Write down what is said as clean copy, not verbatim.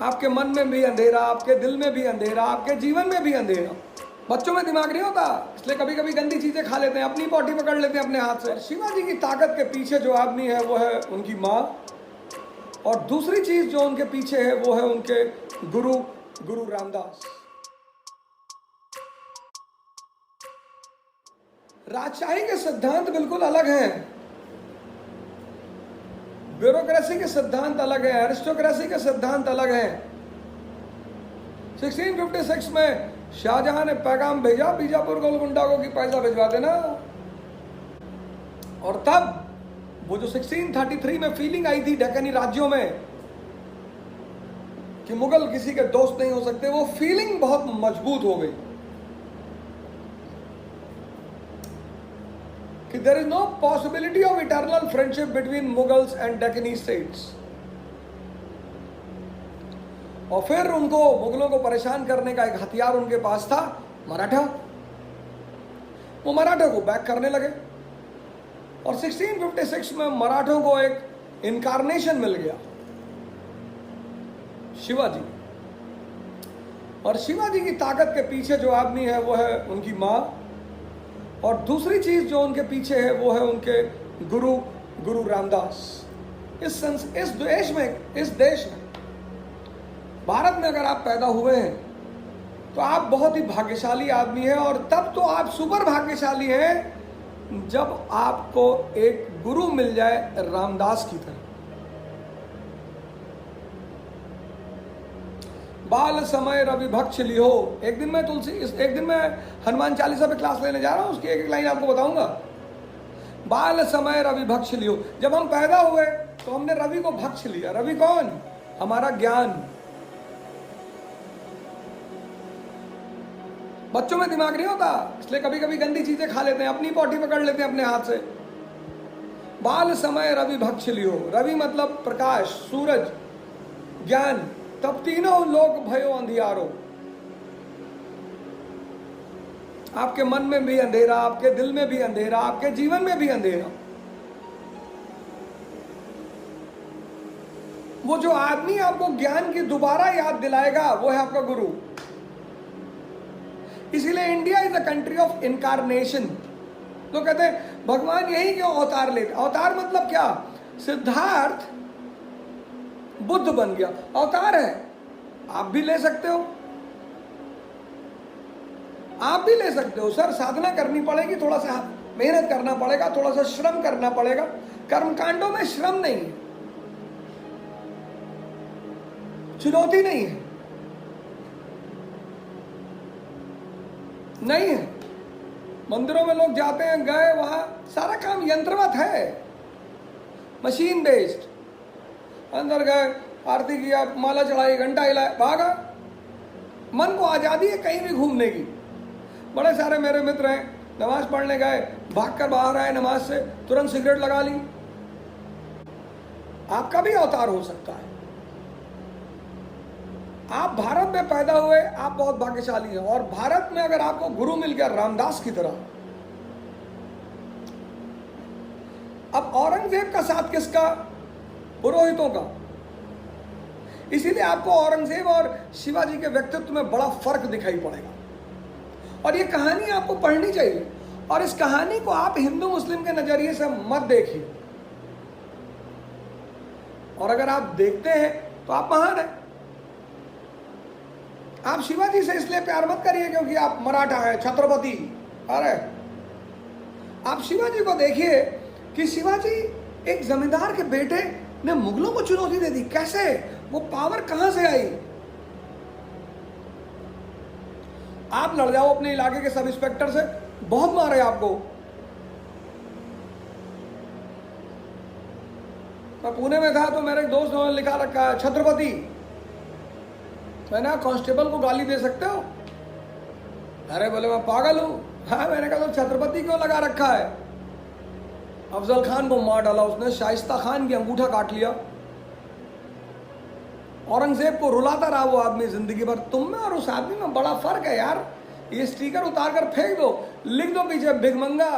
आपके मन में भी अंधेरा, आपके दिल में भी अंधेरा, आपके जीवन में भी अंधेरा। बच्चों में दिमाग नहीं होता, इसलिए कभी कभी गंदी चीजें खा लेते हैं, अपनी पॉटी पकड़ लेते हैं अपने हाथ से। शिवाजी की ताकत के पीछे जो आदमी है वो है उनकी माँ, और दूसरी चीज जो उनके पीछे है वो है उनके गुरु रामदास। राजशाही के सिद्धांत बिल्कुल अलग हैं, ब्यूरोक्रेसी के सिद्धांत अलग है, एरिस्टोक्रेसी के सिद्धांत अलग हैं। 1656 में शाहजहां ने पैगाम भेजा बीजापुर गोलकुंडा को कि पैसा भिजवा देना, और तब वो जो 1633 में फीलिंग आई थी डेक्कनी राज्यों में कि मुगल किसी के दोस्त नहीं हो सकते, वो फीलिंग बहुत मजबूत हो गई कि there is no possibility of eternal friendship between Mughals and Deccani states. और फिर उनको मुगलों को परेशान करने का एक हथियार उनके पास था, मराठा। वो मराठा को बैक करने लगे, और 1656 में मराठों को एक इनकारनेशन मिल गया, शिवाजी। और शिवाजी की ताकत के पीछे जो आदमी है वो है उनकी माँ, और दूसरी चीज जो उनके पीछे है वो है उनके गुरु रामदास। इस देश में भारत में अगर आप पैदा हुए हैं तो आप बहुत ही भाग्यशाली आदमी हैं, और तब तो आप सुपर भाग्यशाली हैं जब आपको एक गुरु मिल जाए रामदास की तरह। बाल समय रवि भक्ष लियो। एक दिन मैं हनुमान चालीसा पे क्लास लेने जा रहा हूं, उसकी एक लाइन आपको बताऊंगा। बाल समय रवि भक्ष लियो। जब हम पैदा हुए तो हमने रवि को भक्ष लिया। रवि कौन? हमारा ज्ञान। बच्चों में दिमाग नहीं होता, इसलिए कभी कभी गंदी चीजें खा लेते हैं, अपनी पॉटी पकड़ लेते हैं अपने हाथ से। बाल समय रवि भक्ष लियो। रवि मतलब प्रकाश, सूरज, ज्ञान। तब तीनों लोग भयो अंधियारो। आपके मन में भी अंधेरा, आपके दिल में भी अंधेरा, आपके जीवन में भी अंधेरा। वो जो आदमी आपको ज्ञान की दोबारा याद दिलाएगा वो है आपका गुरु। इसीलिए India is a country of incarnation. लोग कहते हैं भगवान यही क्यों अवतार लेते? अवतार मतलब क्या? सिद्धार्थ बुद्ध बन गया, अवतार है। आप भी ले सकते हो, आप भी ले सकते हो। सर साधना करनी पड़ेगी, थोड़ा सा मेहनत करना पड़ेगा, थोड़ा सा श्रम करना पड़ेगा। कर्मकांडों में श्रम नहीं है, चुनौती नहीं है, नहीं है। मंदिरों में लोग जाते हैं, गए, वहां सारा काम यंत्रवत है, मशीन बेस्ड। अंदर गए, आरती किया, माला चढ़ाई, घंटा हिलाया, भागा। मन को आजादी है कहीं भी घूमने की। बड़े सारे मेरे मित्र हैं, नमाज पढ़ने गए, भागकर बाहर आए नमाज से, तुरंत सिगरेट लगा ली। आपका भी अवतार हो सकता है। आप भारत में पैदा हुए, आप बहुत भाग्यशाली हैं। और भारत में अगर आपको गुरु मिल गया रामदास की तरह। अब औरंगजेब का साथ किसका? पुरोहितों का। इसीलिए आपको औरंगजेब और शिवाजी के व्यक्तित्व में बड़ा फर्क दिखाई पड़ेगा। और ये कहानी आपको पढ़नी चाहिए, और इस कहानी को आप हिंदू मुस्लिम के नजरिए से मत देखिए। और अगर आप देखते हैं तो आप महान हैं। आप शिवाजी से इसलिए प्यार मत करिए क्योंकि आप मराठा हैं, छत्रपति। अरे आप शिवाजी को देखिए कि शिवाजी एक जमींदार के बेटे ने मुगलों को चुनौती दे दी। कैसे? वो पावर कहां से आई? आप लड़ जाओ अपने इलाके के सब इंस्पेक्टर से, बहुत मारे आपको। मैं पुणे में था तो मेरे एक दोस्त ने लिखा रखा है छत्रपति। मैंने कहा कांस्टेबल को गाली दे सकते हो? अरे बोले मैं पागल हूं। हाँ, मैंने कहा तो छत्रपति क्यों लगा रखा है? अफजल खान को मार डाला उसने, शाइस्ता खान की अंगूठा काट लिया। औरंगजेब को रुलाता रहा वो आदमी जिंदगी भर। तुम में और उस आदमी में बड़ा फर्क है यार। ये स्टिकर उतार कर फेंक दो, लिख दो पीछे भिखमंगा।